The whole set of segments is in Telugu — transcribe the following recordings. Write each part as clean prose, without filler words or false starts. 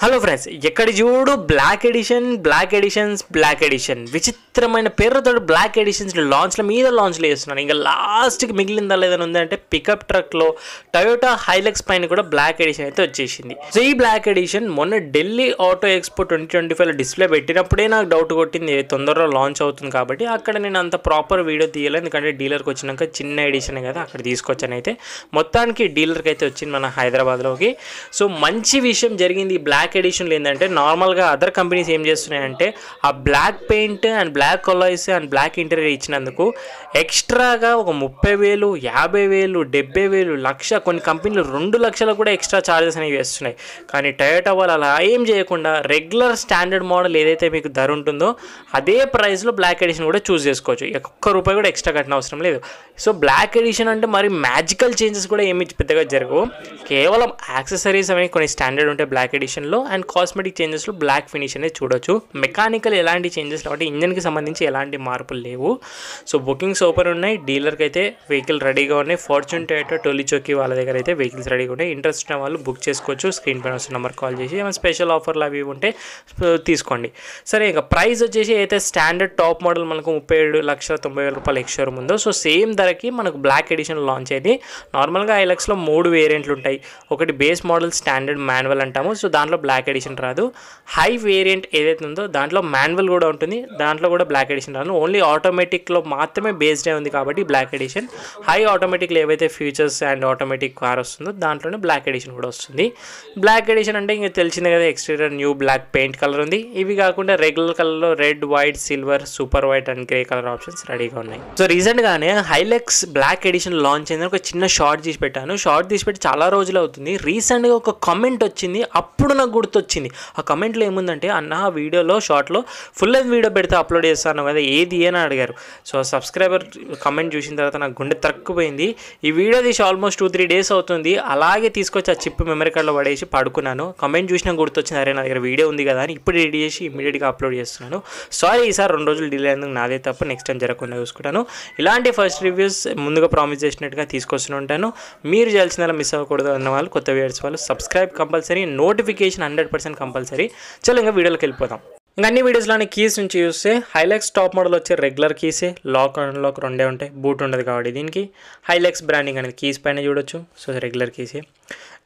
హలో ఫ్రెండ్స్, ఎక్కడ చూడు బ్లాక్ ఎడిషన్ విచిత్రమైన పేరుతో బ్లాక్ ఎడిషన్స్ లాంచ్లు చేస్తున్నాను. ఇంకా లాస్ట్కి మిగిలిందా లేదని ఉందంటే పికప్ ట్రక్లో టయోటా హైలెక్స్ పైన కూడా బ్లాక్ ఎడిషన్ అయితే వచ్చేసింది. సో ఈ బ్లాక్ ఎడిషన్ మొన్న ఢిల్లీ ఆటో ఎక్స్పో 2025లో డిస్ప్లే పెట్టినప్పుడే నాకు డౌట్ కొట్టింది తొందరలో లాంచ్ అవుతుంది కాబట్టి. అక్కడ నేను అంత ప్రాపర్ వీడియో తీయలేదు, ఎందుకంటే డీలర్కి వచ్చినాక చిన్న ఎడిషన్ కదా అక్కడ తీసుకొచ్చాను. అయితే మొత్తానికి డీలర్కి అయితే వచ్చింది మన హైదరాబాద్లోకి. సో మంచి విషయం జరిగింది. బ్లాక్ ఎడిషన్లో ఏంటంటే నార్మల్గా అదర్ కంపెనీస్ ఏం చేస్తున్నాయంటే ఆ బ్లాక్ పెయింట్ అండ్ బ్లాక్ కలాయిస్ అండ్ బ్లాక్ ఇంటీరియర్ ఇచ్చినందుకు ఎక్స్ట్రాగా ఒక 30,000, 50,000, 70,000, లక్ష, కొన్ని కంపెనీలు 2 లక్షలకు కూడా ఎక్స్ట్రా ఛార్జెస్ అనేవి వేస్తున్నాయి. కానీ టయోటా వాళ్ళు అలా ఏం చేయకుండా రెగ్యులర్ స్టాండర్డ్ మోడల్ ఏదైతే మీకు ధర ఉంటుందో అదే ప్రైస్లో బ్లాక్ ఎడిషన్ కూడా చూస్ చేసుకోవచ్చు. ₹1 కూడా ఎక్స్ట్రా కట్టిన అవసరం లేదు. సో బ్లాక్ ఎడిషన్ అంటే మరి మ్యాజికల్ చేంజెస్ కూడా ఏమి పెద్దగా జరగవు. కేవలం యాక్సెసరీస్ అనేవి కొన్ని స్టాండర్డ్ ఉంటాయి బ్లాక్ ఎడిషన్లో, అండ్ కాస్మెటిక్ చేంజెస్లో బ్లాక్ ఫినిష్ అనేది చూడొచ్చు. మెకానికల్ ఎలాంటి చేంజెస్ కాబట్టి ఇంజన్కి సంబంధించి ఎలాంటి మార్పులు లేవు. సో బుకింగ్స్ ఓపెన్ ఉన్నాయి. డీలర్కి అయితే వెహికల్ రెడీగా ఉన్నాయి. ఫార్చ్యూన్ టయోటా టోలీచోకి వాళ్ళ దగ్గర అయితే వెహికల్స్ రెడీగా ఉన్నాయి. ఇంట్రెస్ట్ ఉన్న వాళ్ళు బుక్ చేసుకోవచ్చు. స్క్రీన్ పైన వస్తున్న నెంబర్ కాల్ చేసి ఏమైనా స్పెషల్ ఆఫర్లు అవి ఉంటే తీసుకోండి. సరే, ఇక ప్రైస్ వచ్చేసి అయితే స్టాండర్డ్ టాప్ మోడల్ మనకు ₹37,90,000 ఎక్స్షోరూమ్ ఉందో సో సేమ్ ధరకి మనకు బ్లాక్ ఎడిషన్ లాంచ్ అయింది. నార్మల్గా ఐలెక్స్లో 3 వేరియంట్లు ఉంటాయి. ఒకటి బేస్ మోడల్ స్టాండర్డ్ మాన్యువల్ అంటాము, సో దాంట్లో బ్లాక్ ఎడిషన్ రాదు. హై వేరియంట్ ఏదైతే ఉందో దాంట్లో మాన్యువల్ కూడా ఉంటుంది, దాంట్లో కూడా బ్లాక్ ఎడిషన్ రాదు. ఓన్లీ ఆటోమేటిక్లో మాత్రమే బేస్డ్ ఉంది కాబట్టి బ్లాక్ ఎడిషన్. హై ఆటోమేటిక్లో ఏవైతే ఫీచర్స్ అండ్ ఆటోమేటిక్ కార్ వస్తుందో దాంట్లోనే బ్లాక్ ఎడిషన్ కూడా వస్తుంది. బ్లాక్ ఎడిషన్ అంటే ఇంకా తెలిసిందే కదా, exterior new black paint colour ఉంది. ఇవి కాకుండా రెగ్యులర్ కలర్లో red, white, silver, super white and grey colour options రెడీగా ఉన్నాయి. సో రీసెంట్గానే హైలెక్స్ బ్లాక్ ఎడిషన్ లాంచ్ అయిందని ఒక చిన్న షార్ట్ తీసి పెట్టాను. షార్ట్ తీసి పెట్టి చాలా రోజులు అవుతుంది. రీసెంట్గా ఒక కమెంట్ వచ్చింది, అప్పుడు నాకు గుర్తొచ్చింది. ఆ కమెంట్లో ఏముందంటే, అన్న ఆ వీడియోలో షార్ట్లో ఫుల్ లెంత్ వీడియో పెడితే అప్లోడ్ చేస్తాను కదా ఏది అని అడిగారు. సో సబ్స్క్రైబర్ కమెంట్ చూసిన తర్వాత నాకు గుండె తక్కువైంది. ఈ వీడియో తీసి ఆల్మోస్ట్ 2-3 డేస్ అవుతుంది. అలాగే తీసుకొచ్చి ఆ చిప్ మెమరీ కార్డ్లో పడేసి పడుకున్నాను. కమెంట్ చూసినా గుర్తొచ్చింది, అరే నా దగ్గర వీడియో ఉంది కదా అని ఇప్పుడు రెడీ చేసి ఇమీడియట్గా అప్లోడ్ చేస్తున్నాను. సారీ, ఈసారి 2 రోజులు డిలే అయింది, నాదే తప్ప. నెక్స్ట్ టైం జరగకుండా చూసుకుంటాను. ఇలాంటి ఫస్ట్ రివ్యూస్ ముందుగా ప్రామిస్ చేసినట్టుగా తీసుకొస్తూనే ఉంటాను. మీరు చేయాల్సిన మిస్ అవ్వకూడదు అన్న వాళ్ళు, కొత్త వ్యూవర్స్ వాళ్ళు సబ్స్క్రైబ్ కంపల్సరీ, నోటిఫికేషన్ 100% కంపల్సరీ. చలో ఇంకా వీడియోలోకి వెళ్ళిపోదాం. ఇంకా అన్ని వీడియోస్లోని కీస్ నుంచి చూస్తే హైలెక్స్ టాప్ మోడల్ వచ్చే రెగ్యులర్ కీసే, లాక్ అండ్ లాక్ 2 ఉంటాయి, బూట్ ఉండదు కాబట్టి దీనికి. హైలెక్స్ బ్రాండింగ్ అనేది కీస్ పైన చూడొచ్చు. సో రెగ్యులర్ కీసే.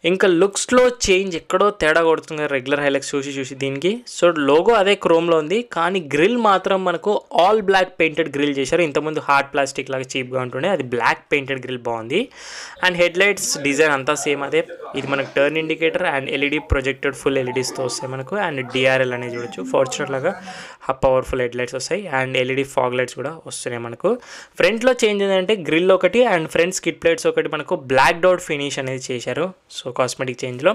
ఇంకా లుక్స్లో చేంజ్ ఎక్కడో తేడా కొడుతుంది రెగ్యులర్ హైలెక్స్ చూసి దీనికి. సో లోగో అదే క్రోమ్లో ఉంది, కానీ గ్రిల్ మాత్రం మనకు ఆల్ బ్లాక్ పెయింటెడ్ గ్రిల్ చేశారు. ఇంతకుముందు హార్డ్ ప్లాస్టిక్ లాగా చీప్గా ఉంటుండే, అది బ్లాక్ పెయింటెడ్ గ్రిల్ బాగుంది. అండ్ హెడ్ లైట్స్ డిజైన్ అంతా సేమ్ అదే. ఇది మనకు turn indicator and LED projected full ఎల్ఈడీస్తో వస్తాయి మనకు. అండ్ డిఆర్ఎల్ అనేది చూడొచ్చు. ఫార్చునర్ లాగా పవర్ఫుల్ హెడ్ లైట్స్ వస్తాయి అండ్ ఎల్ఈడి ఫాగ్ లైట్స్ కూడా వస్తున్నాయి మనకు. ఫ్రంట్లో చేంజ్ ఏంటంటే గ్రిల్ ఒకటి అండ్ ఫ్రంట్ స్కిడ్ ప్లేట్స్ ఒకటి మనకు బ్లాక్ డౌట్ ఫినిష్ అనేది చేశారు. సో కాస్మెటిక్ చేంజ్లో.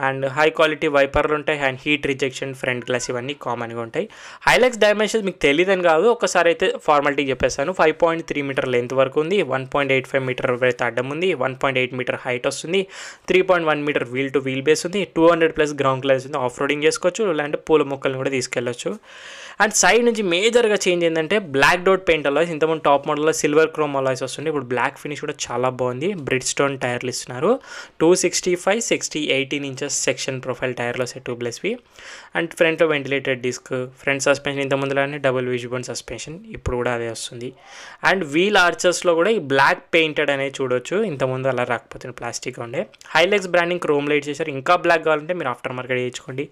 అండ్ హై క్వాలిటీ వైపర్లు ఉంటాయి and heat rejection front glass ఇవన్నీ కామన్గా ఉంటాయి. హైలెక్స్ డైమెన్షన్స్ మీకు తెలియదని కాదు, ఒకసారి అయితే ఫార్మాలిటీకి చెప్పేస్తాను. 5.3 మీటర్ లెంత్ వరకు ఉంది, 1.85 మీటర్ అయితే అడ్డం ఉంది, 1.8 మీటర్ హైట్ వస్తుంది, 3.1 metre wheel to wheel base ఉంది, 200+ గ్రౌండ్ క్లియరెన్స్ ఉంది. ఆఫ్ రోడింగ్ చేసుకోవచ్చు, ఇలాంటి పూల మొక్కలను కూడా తీసుకెళ్ళచ్చు. అండ్ సైడ్ నుంచి మేజర్గా చేంజ్ ఏంటంటే బ్లాక్ డౌట్ పెయింట్ అలాయ్స్. ఇంతకుముందు టాప్ మోడల్లో సిల్వర్ క్రోమ్ అలాయ్స్ వస్తుంది, ఇప్పుడు బ్లాక్ ఫినిష్ కూడా చాలా బాగుంది. బ్రిడ్ స్టోన్ టైర్లు ఇస్తున్నారు. 265, 60, 18 ఇంచెస్ సెక్షన్ ప్రొఫైల్ టైర్లో సెట్ 2+V. అండ్ ఫ్రంట్లో వెంటిలేటెడ్ డిస్క్. ఫ్రంట్ సస్పెన్షన్ ఇంతకుముందులానే డబుల్ విజిబోన్ సస్పెన్షన్, ఇప్పుడు కూడా అదే వస్తుంది. అండ్ వీల్ ఆర్చర్స్లో కూడా ఈ బ్లాక్ పెయింటెడ్ అనేది చూడొచ్చు, ఇంతకుముందు అలా రాకపోతే ప్లాస్టిక్ ఉండే. హైలెక్స్ బ్రాండింగ్ క్రోమ్ లైట్ చేశారు. ఇంకా బ్లాక్ కావాలంటే మీరు ఆఫ్టర్ మార్కెట్ చేయించుకోండి.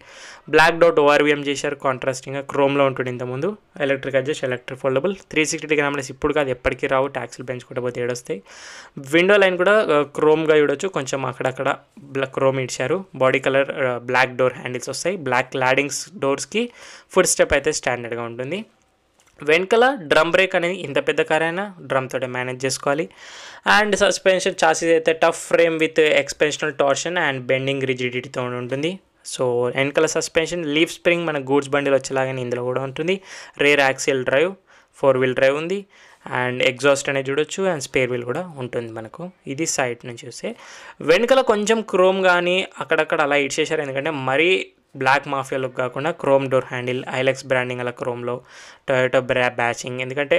బ్లాక్ డౌట్ ఓఆర్విఎం చేశారు, కాంట్రాస్టింగ్గా క్రోమ్లో ఉంటుంది ఇంతకుముందు. Electric adjust, electric foldable, 360 cameras ఇప్పుడు కాదు ఎప్పటికీ రావు, ట్యాక్స్లు పెంచుకుంటూ పోతే ఏడొస్తాయి. విండో లైన్ కూడా క్రోమ్గా చూడొచ్చు, కొంచెం అక్కడక్కడ క్రోమ్ ఇచ్చారు. Body colour black door handles వస్తాయి. బ్లాక్ ల్యాడింగ్స్ డోర్స్కి ఫుడ్ స్టెప్ అయితే స్టాండర్డ్గా ఉంటుంది. వెనకాల డ్రమ్ బ్రేక్ అనేది ఇంత పెద్ద కార్ అయినా డ్రమ్ తోటే మేనేజ్ చేసుకోవాలి. అండ్ సస్పెన్షన్ చాసీస్ అయితే tough frame with exceptional torsion and bending రిజిడిటీతో ఉంటుంది. సో వెనకాల సస్పెన్షన్ లీఫ్ స్ప్రింగ్ మన గూడ్స్ బండిలో వచ్చేలాగానే ఇందులో కూడా ఉంటుంది. Rear axle drive, 4 wheel drive ఉంది. అండ్ ఎగ్జాస్ట్ అనేది చూడొచ్చు అండ్ స్పేర్ వీల్ కూడా ఉంటుంది మనకు. ఇది సైడ్ నుంచి చూస్తే వెనకాల కొంచెం క్రోమ్ కానీ అక్కడక్కడ అలా ఇచ్చేసారు, ఎందుకంటే మరీ బ్లాక్ మాఫియా లుక్ కాకుండా క్రోమ్ డోర్ హ్యాండిల్, హైలెక్స్ బ్రాండింగ్ అలా క్రోమ్లో, టొయోటా బ్యాచింగ్, ఎందుకంటే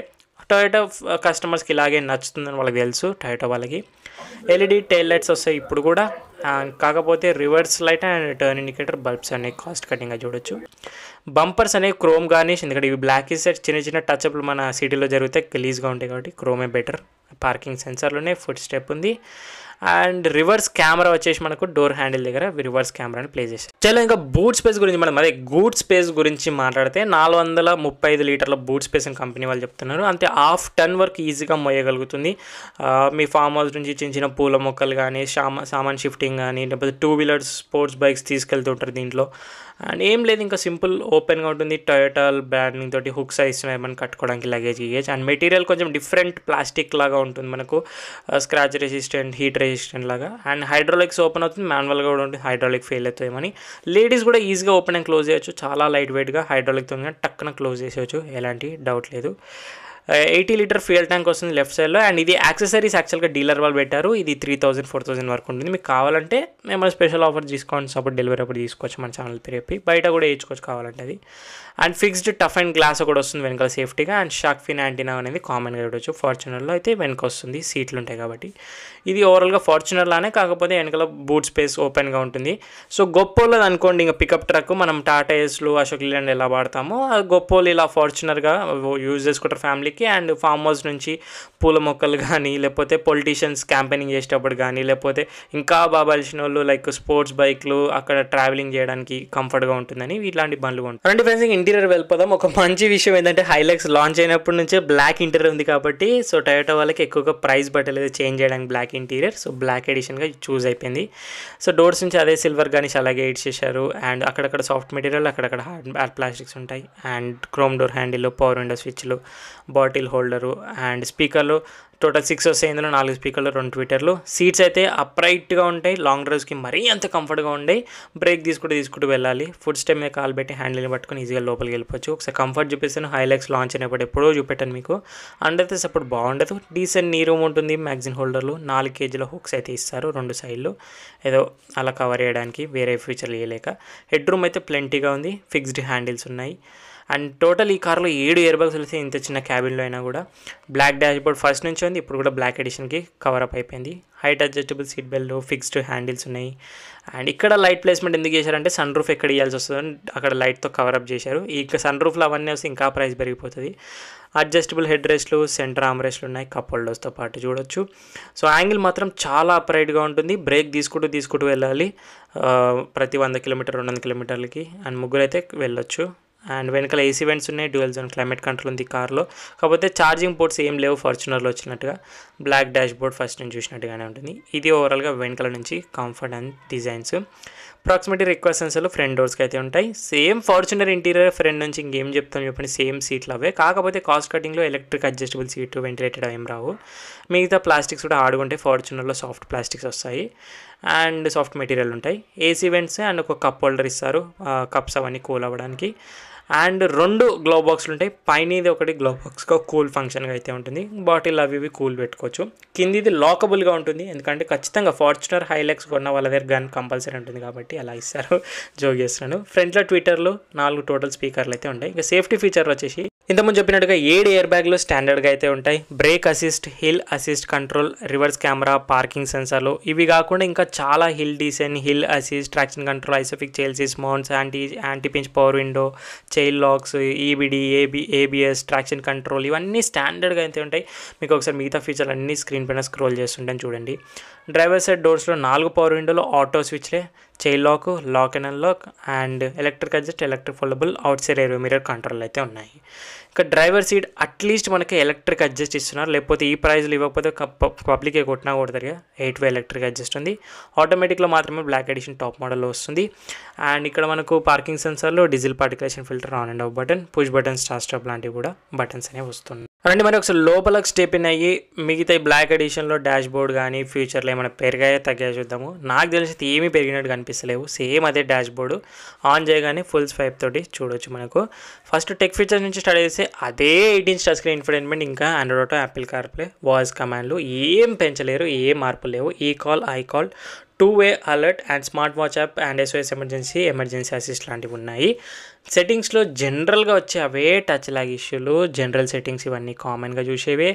టొయోటా కస్టమర్స్కి ఇలాగే నచ్చుతుందని వాళ్ళకి తెలుసు. టొయోటా వాళ్ళకి ఎల్ఈడి టైల్ లైట్స్ వస్తాయి ఇప్పుడు కూడా. కాకపోతే reverse light and turn indicator bulbs అనేవి కాస్ట్ కటింగ్గా చూడొచ్చు. బంపర్స్ అనేవి క్రోమ్ గార్నిష్, ఎందుకంటే ఇవి బ్లాక్ సెట్ చిన్న చిన్న టచ్అప్లు మన సిటీలో జరిగితే గలీజ్గా ఉంటాయి కాబట్టి క్రోమే బెటర్. పార్కింగ్ సెన్సర్లోనే ఫుట్ స్టెప్ ఉంది. అండ్ రివర్స్ కెమెరా వచ్చేసి మనకు డోర్ హ్యాండిల్ దగ్గర రివర్స్ కెమెరాని ప్లే చేశారు. చాలా ఇంకా బూట్ స్పేస్ గురించి మనం అదే గూడ్ స్పేస్ గురించి మాట్లాడితే 435 లీటర్ల బూట్ స్పేస్ అని కంపెనీ వాళ్ళు చెప్తున్నారు. అంతే 1/2 టన్ వరకు ఈజీగా మోయగలుగుతుంది. మీ ఫామ్ హౌస్ నుంచి చిన్న చిన్న పూల మొక్కలు కానీ సామాన్ షిఫ్టింగ్ కానీ లేకపోతే 2 వీలర్స్ స్పోర్ట్స్ బైక్స్ తీసుకెళ్తుంటారు దీంట్లో. అండ్ ఏం లేదు, ఇంకా సింపుల్ ఓపెన్గా ఉంటుంది. టొయోటా బ్రాండింగ్ తోటి హుక్స్ ఇస్తున్నాయి మనం కట్టుకోవడానికి లగేజ్. అండ్ మెటీరియల్ కొంచెం డిఫరెంట్ ప్లాస్టిక్ లాగా ఉంటుంది మనకు, స్క్రాచ్ రెసిస్టెంట్, హీట్ రెసిస్టెంట్ లాగా. అండ్ హైడ్రాలిక్స్ ఓపెన్ అవుతుంది, మాన్యువల్గా కూడా ఉంటుంది. హైడ్రాలిక్ ఫెయిల్ అవుతాయేమని లేడీస్ కూడా ఈజీగా ఓపెన్ అండ్ క్లోజ్ చేయొచ్చు. చాలా లైట్ వెయిట్గా హైడ్రాలిక్తో టక్కున క్లోజ్ చేసేయచ్చు, ఎలాంటి డౌట్ లేదు. 80 లీటర్ ఫ్యూయల్ ట్యాంక్ వస్తుంది లెఫ్ట్ సైడ్లో. అండ్ ఇది యాక్సెసరీస్ యాక్చువల్గా డీలర్ వాళ్ళు పెట్టారు. ఇది 3000-4000 వరకు ఉంటుంది. మీకు కావాలంటే మేము స్పెషల్ ఆఫర్ డిస్కౌంట్స్ అప్పుడు డెలివరీ అప్పుడు తీసుకోవచ్చు మన ఛానల్ పేరు చెప్పి. బయట కూడా వేయించుకోవచ్చు కావాలంటే అది. And fixed tough and glass కూడా వస్తుంది వెనకాల సేఫ్టీగా. అండ్ షార్క్ ఫిన్ యాంటీనా అనేది కామన్గా చూడవచ్చు. ఫార్చునర్లో అయితే వెనక వస్తుంది, సీట్లు ఉంటాయి కాబట్టి. ఇది ఓవరాల్గా ఫార్చునర్ లానే, కాకపోతే వెనకాల బూట్ స్పేస్ ఓపెన్గా ఉంటుంది. సో గొప్పోళ్ళది అనుకోండి, ఇంకా పికప్ ట్రక్ మనం టాటా ఏస్లు, అశోక్ లీలాండ్ ఎలా వాడతామో గొప్పోళ్ళు ఇలా ఫార్చునర్గా యూజ్ చేసుకుంటారు ఫ్యామిలీకి. అండ్ ఫామ్ హౌస్ నుంచి పూల మొక్కలు కానీ లేకపోతే పొలిటీషియన్స్ క్యాంపెయినింగ్ చేసేటప్పుడు కానీ లేకపోతే ఇంకా బాగా బలిసిన వాళ్ళు లైక్ స్పోర్ట్స్ బైక్లు అక్కడ ట్రావెలింగ్ చేయడానికి కంఫర్ట్గా ఉంటుందని ఇట్లాంటి బండ్లు ఉంటాయి. అంటే ఫ్రెండ్స్ ఇంటీరియర్ వెళ్ళిపోదాం. ఒక మంచి విషయం ఏంటంటే హైలక్స్ లాంచ్ అయినప్పటి నుంచే బ్లాక్ ఇంటీరియర్ ఉంది కాబట్టి సో టొయోటా వాళ్ళకి ఎక్కువగా ప్రైస్ బట్టలేదు చేంజ్ చేయడానికి బ్లాక్ ఇంటీరియర్. సో బ్లాక్ ఎడిషన్గా చూస్ అయిపోయింది. సో డోర్స్ నుంచి అదే సిల్వర్ కానీ అలాగే ఎడ్ చేశారు. అండ్ అక్కడక్కడ సాఫ్ట్ మెటీరియల్, అక్కడక్కడ హార్డ్ ప్లాస్టిక్స్ ఉంటాయి. And chrome door handle, power window స్విచ్లు, బాటిల్ హోల్డరు అండ్ స్పీకర్లు టోటల్ 6 వస్తాయి. ఇందులో 4 స్పీకర్లు, 2 ట్విటర్లు. సీట్స్ అయితే అప్రైట్గా ఉంటాయి, లాంగ్ డ్రైవ్స్కి మరీ అంత కంఫర్ట్గా ఉంటాయి. బ్రేక్ తీసుకుంటూ వెళ్ళాలి. ఫుడ్ స్టెప్ మీద కాలు పెట్టి హ్యాండిల్ని పట్టుకొని ఈజీగా లోపలికి వెళ్ళిపోవచ్చు. ఒకసారి కంఫర్ట్ చూపిస్తాను. హైలక్స్ లాంచ్ అయినప్పుడు ఎప్పుడో చూపెట్టాను మీకు. అండర్ సపోర్ట్ బాగుండదు. డీసెంట్ నీ రూమ్ ఉంటుంది. మ్యాగ్జిన్ హోల్డర్లు, 4 కేజీల హుక్స్ అయితే ఇస్తారు 2 సైడ్లు, ఏదో అలా కవర్ చేయడానికి, వేరే ఫీచర్లు ఇవ్వలేక. హెడ్ రూమ్ అయితే ప్లెంటీగా ఉంది. ఫిక్స్డ్ హ్యాండిల్స్ ఉన్నాయి. అండ్ టోటల్ ఈ కార్లో 7 ఇయర్ బ్యాగ్స్ వస్తాయి ఇంత చిన్న క్యాబిన్లో అయినా కూడా. బ్లాక్ డాష్ బోర్డ్ ఫస్ట్ నుంచి ఉంది, ఇప్పుడు కూడా బ్లాక్ ఎడిషన్కి కవర్ అప్ అయిపోయింది. Height adjustable seat belt, fixed handles ఉన్నాయి. అండ్ ఇక్కడ లైట్ ప్లేస్మెంట్ ఎందుకు చేశారంటే సన్ రూఫ్ ఎక్కడ ఇవ్వాల్సి వస్తుందని అక్కడ లైట్తో కవరప్ చేశారు. ఇక సన్ రూఫ్లో అవన్నీ వస్తే ఇంకా ప్రైస్ పెరిగిపోతుంది. అడ్జస్టబుల్ హెడ్ రెస్ట్లు, సెంటర్ ఆర్మ్ రెస్ట్లు ఉన్నాయి, కప్ హోల్డర్స్తో పాటు చూడొచ్చు. సో యాంగిల్ మాత్రం చాలా అప్రైట్గా ఉంటుంది. బ్రేక్ తీసుకుంటూ వెళ్ళాలి ప్రతి 100 కిలోమీటర్ 200 కిలోమీటర్లకి. అండ్ ముగ్గురు అయితే వెళ్ళొచ్చు. అండ్ వెనకాల ఏసీ వెంట్స్ ఉన్నాయి, డ్యూయల్ జోన్ క్లైమేట్ కంట్రోల్ ఉంది కార్లో. కాకపోతే ఛార్జింగ్ పోర్ట్స్ ఏం లేవు ఫార్చునర్లో వచ్చినట్టుగా. బ్లాక్ డాష్ బోర్డ్ ఫస్ట్ నుంచి చూసినట్టుగానే ఉంటుంది. ఇది ఓవరాల్గా వెనకాల నుంచి comfort and designs. Proximity request సెన్సర్లు ఫ్రంట్ డోర్స్కి అయితే ఉంటాయి. సేమ్ ఫార్చునర్ ఇంటీరియర్ ఫ్రంట్ నుంచి ఇంకేం చెప్తాం చెప్పండి, సేమ్ సీట్లు అవే. కాకపోతే కాస్ట్ కటింగ్లో ఎలక్ట్రిక్ అడ్జస్టబుల్ సీటు, వెంటిలేటెడ్ ఏం రావు. మిగతా ప్లాస్టిక్స్ కూడా ఆడుకుంటే ఫార్చునర్లో సాఫ్ట్ ప్లాస్టిక్స్ వస్తాయి అండ్ సాఫ్ట్ మెటీరియల్ ఉంటాయి. ఏసీ వెంట్స్ అండ్ ఒక కప్ హోల్డర్ ఇస్తారు, కప్స్ అవన్నీ కూల్ అవ్వడానికి. అండ్ 2 గ్లో బాక్స్లు ఉంటాయి. పైనది ఒకటి గ్లో బాక్స్గా కూల్ ఫంక్షన్గా అయితే ఉంటుంది. బాటిల్ అవి ఇవి కూల్ పెట్టుకోవచ్చు. కిందిది లాకబుల్గా ఉంటుంది, ఎందుకంటే ఖచ్చితంగా ఫార్చునర్ హైలక్స్ కొన్న వాళ్ళ దగ్గర గన్ కంపల్సరీ ఉంటుంది కాబట్టి అలా ఇస్తారు. జోక్ చేస్తున్నాను. ఫ్రంట్లో ట్విటర్లు, 4 టోటల్ స్పీకర్లు అయితే ఉంటాయి. ఇంకా సేఫ్టీ ఫీచర్ వచ్చేసి ఇంతకుముందు చెప్పినట్టుగా 7 ఎయిర్ బ్యాగ్లు స్టాండర్డ్గా అయితే ఉంటాయి. Brake assist, hill assist control, reverse camera, parking సెన్సార్లు. ఇవి కాకుండా ఇంకా చాలా hill descent, hill assist, traction control, Isofix child seats mounts, anti pinch power window, child locks, EBD, ABS, traction control, ఇవన్నీ స్టాండర్డ్గా అయితే ఉంటాయి. మీకు ఒకసారి మిగతా ఫీచర్లు అన్నీ స్క్రీన్ పైన స్క్రోల్ చేస్తుంటాను చూడండి. డ్రైవర్ సైడ్ డోర్స్లో 4 పవర్ విండోలో ఆటో స్విచ్లే, child lock, lock and unlock and electric adjust, electric foldable, outside air mirror control అయితే ఉన్నాయి. ఇక డ్రైవర్ సీట్ అట్లీస్ట్ మనకి ఎలక్ట్రిక్ అడ్జస్ట్ ఇస్తున్నారు, లేకపోతే ఈ ప్రైజ్లు ఇవ్వకపోతే పబ్లికే కొట్టినా కొడతారు. 8 ఎలక్ట్రిక్ అడ్జస్ట్ ఉంది. ఆటోమేటిక్లో మాత్రమే బ్లాక్ ఎడిషన్ టాప్ మోడల్లో వస్తుంది. అండ్ ఇక్కడ మనకు పార్కింగ్ సెన్సార్లో diesel particulate filter, on and off button, push button, start stop లాంటివి కూడా బటన్స్ అనేవి వస్తున్నాయి. అంటే మరి ఒకసారి లోపలకు స్టెప్ ఇన్ అయ్యి మిగతా బ్లాక్ ఎడిషన్లో డాష్ బోర్డ్ కానీ ఫ్యూచర్లో ఏమైనా పెరిగాయో తగ్గాయో చూద్దాము. నాకు తెలిసి ఏమీ పెరిగినట్టు కనిపిస్తలేవు. సేమ్ అదే డాష్ బోర్డు. ఆన్ చేయగానే ఫుల్ స్వైప్ తోటి చూడొచ్చు మనకు. ఫస్ట్ టెక్ ఫీచర్స్ నుంచి స్టార్ట్ చేస్తే అదే 18 టచ్ స్క్రీన్ ఇన్ఫోటైన్మెంట్, ఇంకా Android Auto, Apple CarPlay, voice కమాండ్లు ఏం పెంచలేరు, ఏ మార్పులు లేవు. E call, I call, 2-way alert and smart watch app and SOS emergency assist లాంటివి ఉన్నాయి. సెట్టింగ్స్లో జనరల్గా వచ్చే అవే టచ్ లాగ్ ఇష్యూలు, జనరల్ సెట్టింగ్స్ ఇవన్నీ కామన్గా చూసేవే.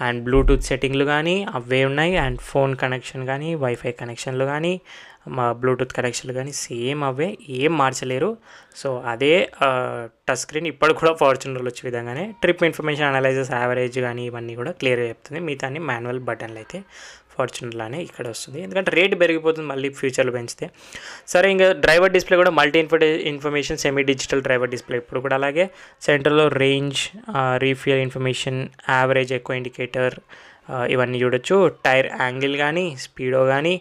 అండ్ బ్లూటూత్ సెట్టింగ్లు కానీ అవే ఉన్నాయి. అండ్ ఫోన్ కనెక్షన్ కానీ, వైఫై కనెక్షన్లు కానీ, మా బ్లూటూత్ కనెక్షన్లు కానీ సేమ్ అవే, ఏం మార్చలేరు. సో అదే టచ్ స్క్రీన్ ఇప్పుడు కూడా ఫార్చునర్లో వచ్చే విధంగానే ట్రిప్ ఇన్ఫర్మేషన్ అనలైజర్స్, యావరేజ్ కానీ ఇవన్నీ కూడా క్లియర్గా చెప్తుంది. మిగతా మాన్యువల్ బటన్లు అయితే ఫార్చునర్లానే ఇక్కడ వస్తుంది, ఎందుకంటే రేట్ పెరిగిపోతుంది మళ్ళీ ఫ్యూచర్లో పెంచితే. సరే, ఇంకా డ్రైవర్ డిస్ప్లే కూడా multi information semi digital driver display ఇప్పుడు కూడా అలాగే. సెంటర్లో range, refuel information, average eco indicator ఇవన్నీ చూడొచ్చు. టైర్ యాంగిల్ కానీ, స్పీడో కానీ,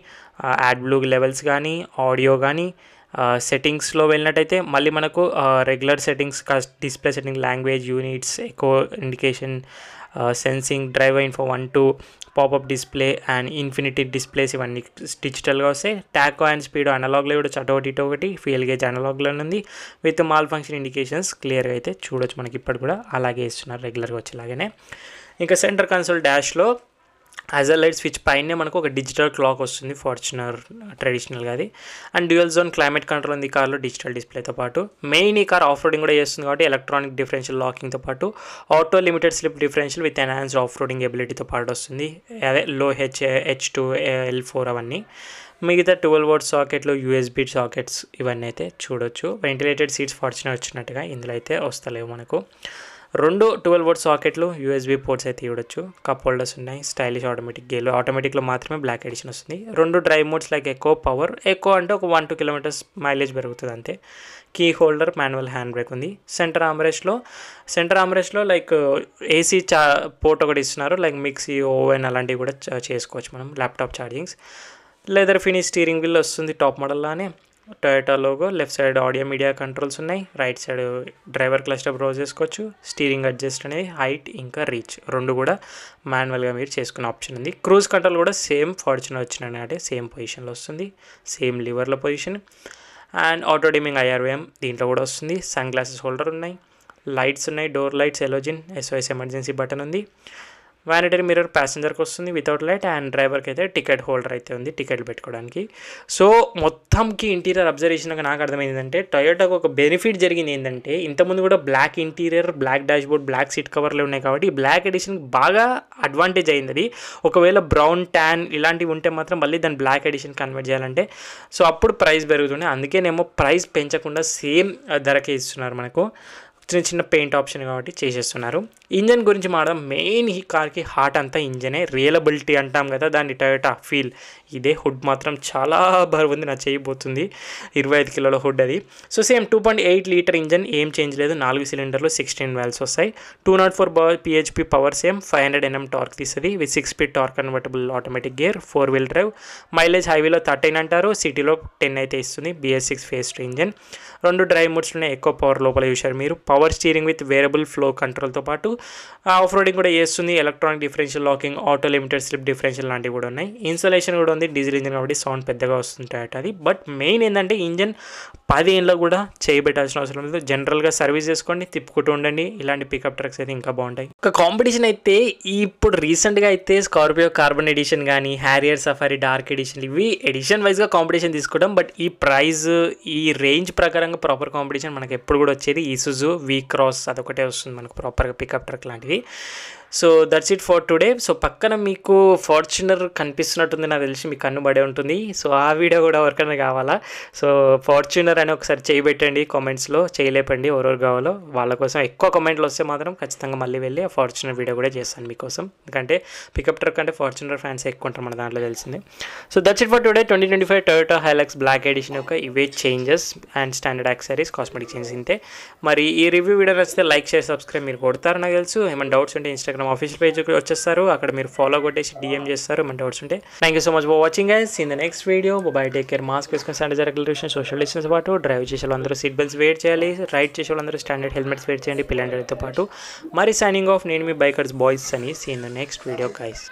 యాడ్ బ్లూ లెవెల్స్ కానీ, ఆడియో కానీ. సెట్టింగ్స్లో వెళ్ళినట్టయితే మళ్ళీ మనకు regular settings, display setting, language, units, eco indication, sensing, driver info 1-2, popup display and infinity displays ఇవన్నీ డిజిటల్గా వస్తాయి. టాకో అండ్ స్పీడో అనలాగ్లో కూడా ఒకటి ఫ్యూయల్ గేజ్ అనలాగ్లో ఉంది. విత్ మాల్ ఫంక్షన్ ఇండికేషన్స్ క్లియర్గా అయితే చూడొచ్చు. మనకి ఇప్పుడు కూడా అలాగే ఇస్తున్నారు రెగ్యులర్గా వచ్చేలాగానే. ఇంకా సెంటర్ కన్సోల్ డాష్లో యాజల్ లైట్ స్విచ్ పైనే మనకు ఒక డిజిటల్ క్లాక్ వస్తుంది, ఫార్చునర్ ట్రెడిషనల్గా అది. And dual zone climate control ఉంది ఈ కార్లో డిజిటల్ డిస్ప్లేతో పాటు. మెయిన్ ఈ కార్ ఆఫ్ రోడింగ్ కూడా చేస్తుంది కాబట్టి ఎలక్ట్రానిక్ డిఫరెన్షియల్ లాకింగ్తో పాటు auto limited slip differential with enhanced off roading ఎబిలిటీతో పాటు వస్తుంది. అదే లో H2, L4 అవన్నీ. మిగతా 12V సాకెట్లు, USB సాకెట్స్ ఇవన్నీ అయితే చూడొచ్చు. వెంటిలేటెడ్ సీట్స్ ఫార్చునర్ వచ్చినట్టుగా ఇందులో అయితే వస్తలేవు మనకు. 2 12V సాకెట్లు, USB పోర్ట్స్ అయితే చూడొచ్చు. కప్ హోల్డర్స్ ఉన్నాయి. స్టైలిష్ ఆటోమేటిక్ గేర్లు, ఆటోమేటిక్లో మాత్రమే బ్లాక్ ఎడిషన్ వస్తుంది. 2 drive modes like eco, power. Eco అంటే ఒక 1-2 km మైలేజ్ పెరుగుతుంది అంతే. Key holder, manual hand brake ఉంది. సెంటర్ ఆమ్రెస్ట్లో లైక్ AC పోర్ట్ ఒకటి ఇస్తున్నారు, లైక్ మిక్సీ, ఓవెన్ అలాంటివి కూడా చేసుకోవచ్చు మనం, laptop chargings. Leather finish steering wheel వస్తుంది టాప్ మోడల్లానే. Toyota logo. Left side audio media controls ఉన్నాయి. Right side driver cluster browse చేసుకోవచ్చు. స్టీరింగ్ అడ్జస్ట్ అనేది హైట్ ఇంకా రీచ్ 2 కూడా మాన్యువల్గా మీరు చేసుకునే ఆప్షన్ ఉంది. క్రూజ్ కంట్రోల్ కూడా సేమ్ ఫార్చునర్ వచ్చినట్టే సేమ్ పొజిషన్లో వస్తుంది, సేమ్ లివర్ల పొజిషన్. అండ్ ఆటో డిమింగ్ IRVM దీంట్లో కూడా వస్తుంది. సన్ గ్లాసెస్ హోల్డర్ ఉన్నాయి. లైట్స్ ఉన్నాయి, door lights, halogen, SOS emergency button ఉంది. వ్యానిటరీ మిర్రర్ ప్యాసింజర్కి వస్తుంది వితౌట్ లైట్. అండ్ డ్రైవర్కి అయితే టికెట్ హోల్డర్ అయితే ఉంది, టికెట్లు పెట్టుకోవడానికి. సో మొత్తంకి ఇంటీరియర్ అబ్జర్వేషన్గా నాకు అర్థమైంది ఏంటంటే టొయోటాకు ఒక బెనిఫిట్ జరిగింది ఏంటంటే, ఇంతకుముందు కూడా black interior, black dashboard, black seat కవర్లు ఉన్నాయి కాబట్టి బ్లాక్ ఎడిషన్ బాగా అడ్వాంటేజ్ అయింది అది. ఒకవేళ బ్రౌన్, ట్యాన్ ఇలాంటివి ఉంటే మాత్రం మళ్ళీ దాన్ని బ్లాక్ ఎడిషన్ కన్వర్ట్ చేయాలంటే సో అప్పుడు ప్రైస్ పెరుగుతుంది. అందుకేనేమో ప్రైస్ పెంచకుండా సేమ్ ధరకే ఇస్తున్నారు మనకు. చిన్న పెయింట్ ఆప్షన్ కాబట్టి చేసేస్తున్నారు. ఇంజన్ గురించి మాట్లాడడం, మెయిన్ ఈ కార్కి హార్ట్ అంతా ఇంజనే. రియలబిలిటీ అంటాం కదా దాన్ని, టొయోటా ఫీల్ ఇదే. హుడ్ మాత్రం చాలా బరువు ఉంది, నా చేయబోతుంది 25 కిలోల హుడ్ అది. సో సేమ్ 2.8 లీటర్ ఇంజన్, ఏం చేంజ్ లేదు. 4 సిలిండర్లు, 16 వాల్వ్స్ వస్తాయి. 204 PHP power, same 500 Nm torque తీస్తుంది with 6 speed torque convertible automatic gear, 4-wheel drive. Mileage హైవేలో 13 అంటారు, సిటీలో 10 అయితే ఇస్తుంది. BS6 face 2 engine. 2 డ్రైవ్ మోడ్స్లోనే ఎక్కువ పవర్ లోపల చూశారు మీరు. Power steering with variable flow కంట్రోల్తో పాటు ఆఫ్ రోడింగ్ కూడా చేస్తుంది. Electronic differential locking, auto limited slip differential లాంటివి కూడా ఉన్నాయి. ఇన్స్టాలేషన్ కూడా ఉంది. డీజిల్ ఇంజన్ కాబట్టి సౌండ్ పెద్దగా వస్తుంటాయట అది. బట్ మెయిన్ ఏంటంటే ఇంజన్ 10 ఏళ్ళలో కూడా చేయబెట్టాల్సిన అవసరం లేదు. జనరల్గా సర్వీస్ చేసుకోండి, తిప్పుకుంటూ ఉండండి. ఇలాంటి పికప్ ట్రక్స్ అయితే ఇంకా బాగుంటాయి. ఒక కాంపిటీషన్ అయితే ఇప్పుడు రీసెంట్గా అయితే స్కార్పియో కార్బన్ ఎడిషన్ కానీ, హ్యారియర్ సఫారీ డార్క్ ఎడిషన్, ఇవి ఎడిషన్ వైజ్గా కాంపిటీషన్ తీసుకోవడం. బట్ ఈ ప్రైస్, ఈ రేంజ్ ప్రకారంగా ప్రాపర్ కాంపిటీషన్ మనకు ఎప్పుడు కూడా వచ్చేది ఈసుజు V-Cross అదొకటే వస్తుంది మనకు ప్రాపర్గా పికప్ ట్రక్ లాంటివి. So that's it for today. So పక్కన మీకు ఫార్చునర్ కనిపిస్తున్నట్టుంది, నాకు తెలిసి మీకు కన్ను పడే ఉంటుంది. సో ఆ వీడియో కూడా ఎవరికైనా కావాలా, సో ఫార్చునర్ అని ఒకసారి చేయబెట్టండి కామెంట్స్లో, చేయలేపండి ఎవరెవరు కావాలో వాళ్ళ కోసం. ఎక్కువ కామెంట్లు వస్తే మాత్రం ఖచ్చితంగా మళ్ళీ వెళ్ళి ఆ ఫార్చునర్ వీడియో కూడా చేస్తాను మీకోసం. ఎందుకంటే పికప్ ట్రక్ అంటే ఫార్చునర్ ఫ్యాన్స్ ఎక్కువ ఉంటారు మన దాంట్లో, తెలిసిందే. So that's it for today. 2025 Toyota Hilux black edition యొక్క ఇవే changes and standard accessories, cosmetic changes ఇంతే. మరి ఈ రివ్యూ వీడియో నచ్చితే లైక్, షేర్, సబ్స్క్రైబ్ మీరు కొడతారు నాకు తెలుసు. ఏమైనా డౌట్స్ ఉంటే ఇన్స్టాగ్రామ్ ఆఫీషియల్ పేజ్ వచ్చేస్తారు, అక్కడ మీరు ఫాలో కొట్టేసి DM చేస్తారు ఏమైనా డౌట్స్ ఉంటే. Thank you so much for watching guys. In the next video by, take care. Mask వేసుకొని శానిటైజర్ రెగ్యులేషన్, సోషల్ డిస్టెన్స్ పాటు డ్రైవ్ చేసే వాళ్ళందరూ సీట్ బెల్ట్స్ వేర్ చేయాలి. రైడ్ చేసే వాళ్ళందరూ స్టాండర్డ్ హెల్మెట్స్ వేర్ చేయండి పిల్లలతో పాటు. మరి సైనింగ్ ఆఫ్, నేను మీ బైకర్స్ బాయ్స్ అని. See in the next video guys.